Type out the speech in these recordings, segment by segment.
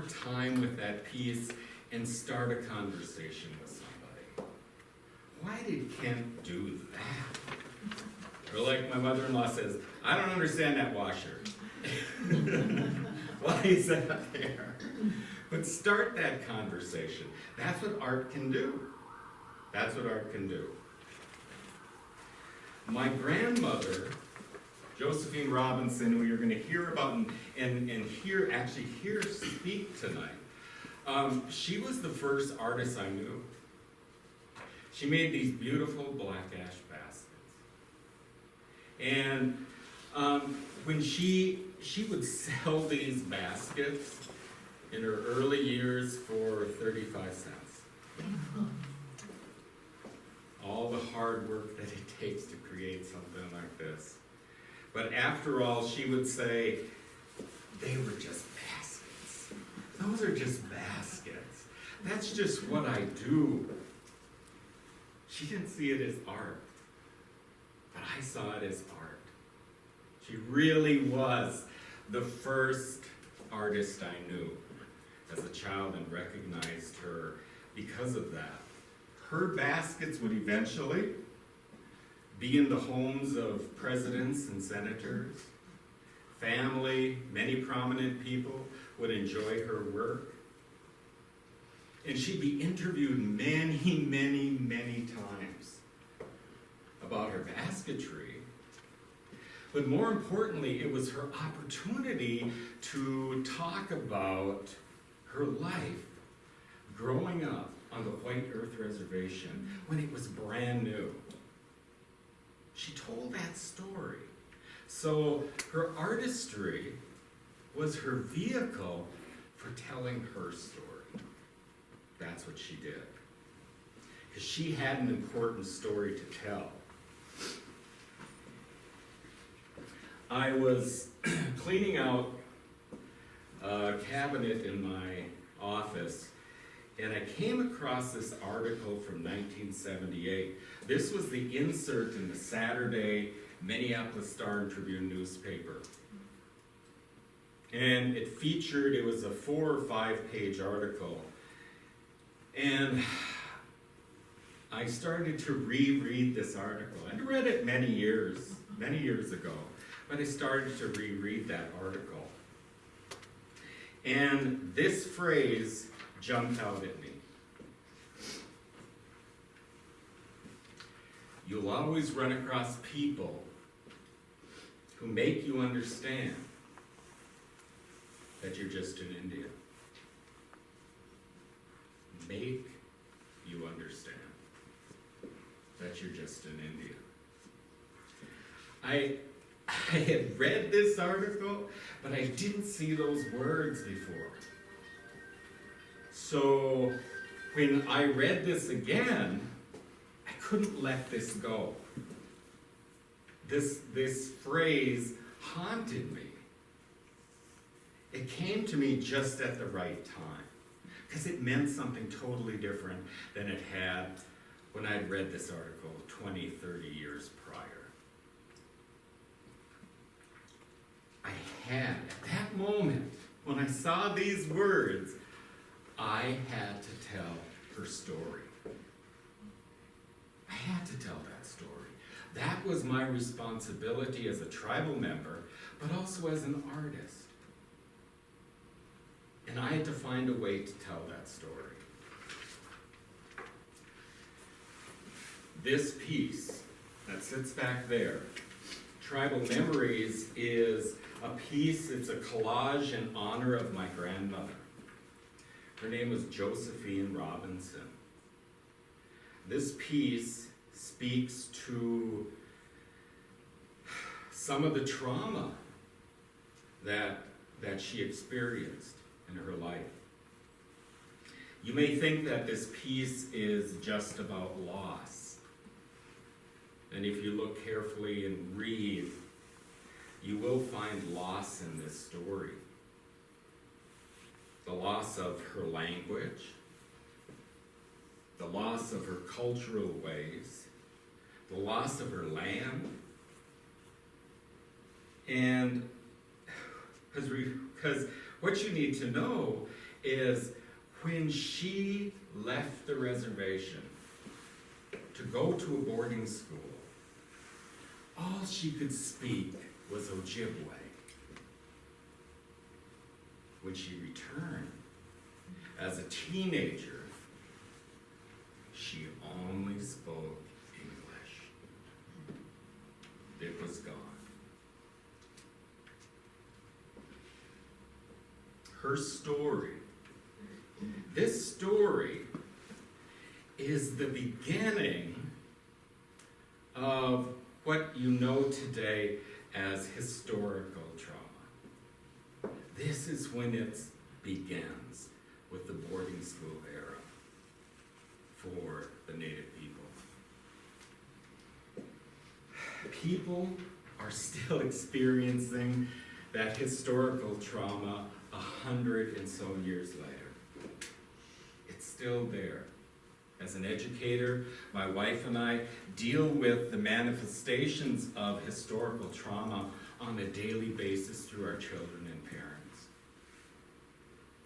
time with that piece and start a conversation with somebody. Why did Kent do that? Or like my mother-in-law says, I don't understand that washer. Why is that there? But start that conversation. That's what art can do. That's what art can do. My grandmother, Josephine Robinson, who you're going to hear about and hear speak tonight, she was the first artist I knew. She made these beautiful black ash baskets. And when she would sell these baskets in her early years for 35 cents. All the hard work that it takes to create something like this. But after all, she would say, they were just baskets. Those are just baskets. That's just what I do. She didn't see it as art, but I saw it as art. She really was the first artist I knew as a child and recognized her because of that. Her baskets would eventually be in the homes of presidents and senators. Family, many prominent people would enjoy her work. And she'd be interviewed many, many, many times about her basketry. But more importantly, it was her opportunity to talk about her life growing up on the White Earth Reservation when it was brand new. She told that story. So her artistry was her vehicle for telling her story. That's what she did. Because she had an important story to tell. I was cleaning out a cabinet in my office, and I came across this article from 1978. This was the insert in the Saturday Minneapolis Star and Tribune newspaper. And it was a 4 or 5 page article. And I started to reread this article. I'd read it many years ago, but I started to reread that article. And this phrase jumped out at me. You'll always run across people who make you understand that you're just an Indian. Make you understand that you're just an Indian. I had read this article, but I didn't see those words before. So when I read this again, I couldn't let this go. This phrase haunted me. It came to me just at the right time, because it meant something totally different than it had when I'd read this article 20, 30 years prior. At that moment, when I saw these words, I had to tell her story. I had to tell that story. That was my responsibility as a tribal member, but also as an artist. And I had to find a way to tell that story. This piece that sits back there, Tribal Memories, is a piece, it's a collage in honor of my grandmother. Her name was Josephine Robinson. This piece speaks to some of the trauma that she experienced in her life. You may think that this piece is just about loss. And if you look carefully and read, you will find loss in this story. The loss of her language, the loss of her cultural ways, the loss of her land, and because what you need to know is when she left the reservation to go to a boarding school, all she could speak was Ojibwe. When she returned as a teenager, she only spoke English. It was gone. Her story, this story is the beginning of what you know today as historical trauma. This is when it begins with the boarding school era for the Native people. People are still experiencing that historical trauma 100 and so years later. It's still there. As an educator, my wife and I deal with the manifestations of historical trauma on a daily basis through our children and parents.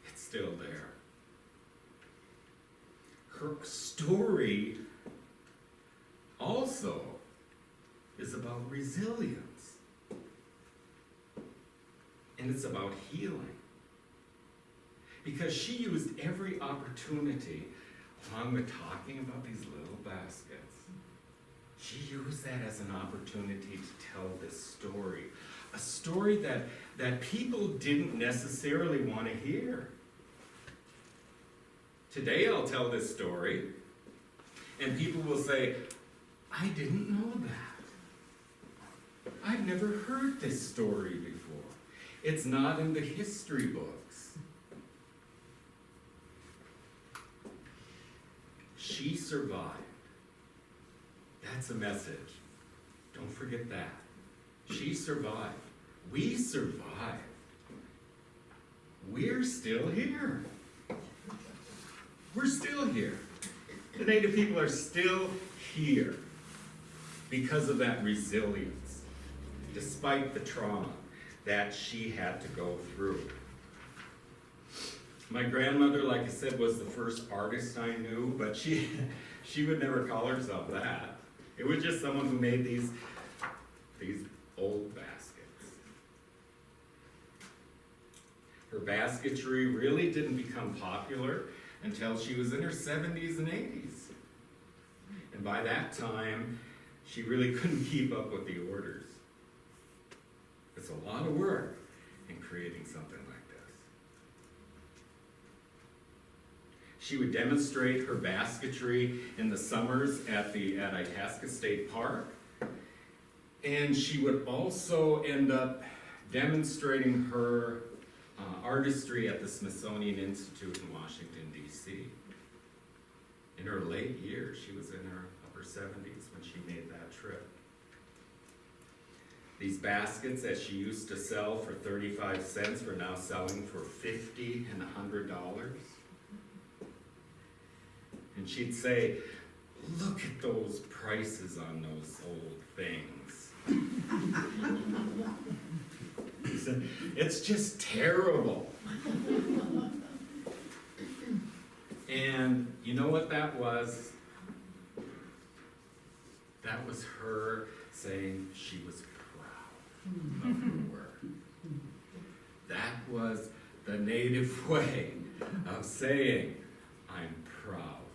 It's still there. Her story also is about resilience. And it's about healing. Because she used every opportunity, along with talking about these little baskets, she used that as an opportunity to tell this story. A story that people didn't necessarily want to hear. Today I'll tell this story, and people will say, I didn't know that. I've never heard this story before. It's not in the history books. She survived. That's a message. Don't forget that. She survived. We survived. We're still here. We're still here. The Native people are still here because of that resilience, despite the trauma that she had to go through. My grandmother, like I said, was the first artist I knew, but she would never call herself that. It was just someone who made these old baskets. Her basketry really didn't become popular until she was in her 70s and 80s. And by that time, she really couldn't keep up with the orders. It's a lot of work in creating something like this. She would demonstrate her basketry in the summers at Itasca State Park. And she would also end up demonstrating her artistry at the Smithsonian Institute in Washington, D.C. In her late years, she was in her upper 70s when she made that trip. These baskets that she used to sell for 35 cents were now selling for $50 and $100. And she'd say, look at those prices on those old things. It's just terrible. And you know what that was? That was her saying she was proud of her work. That was the Native way of saying, I'm proud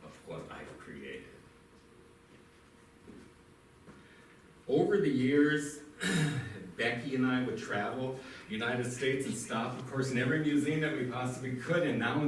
of what I've created. Over the years, Becky and I would travel the United States and stop, of course, in every museum that we possibly could, and now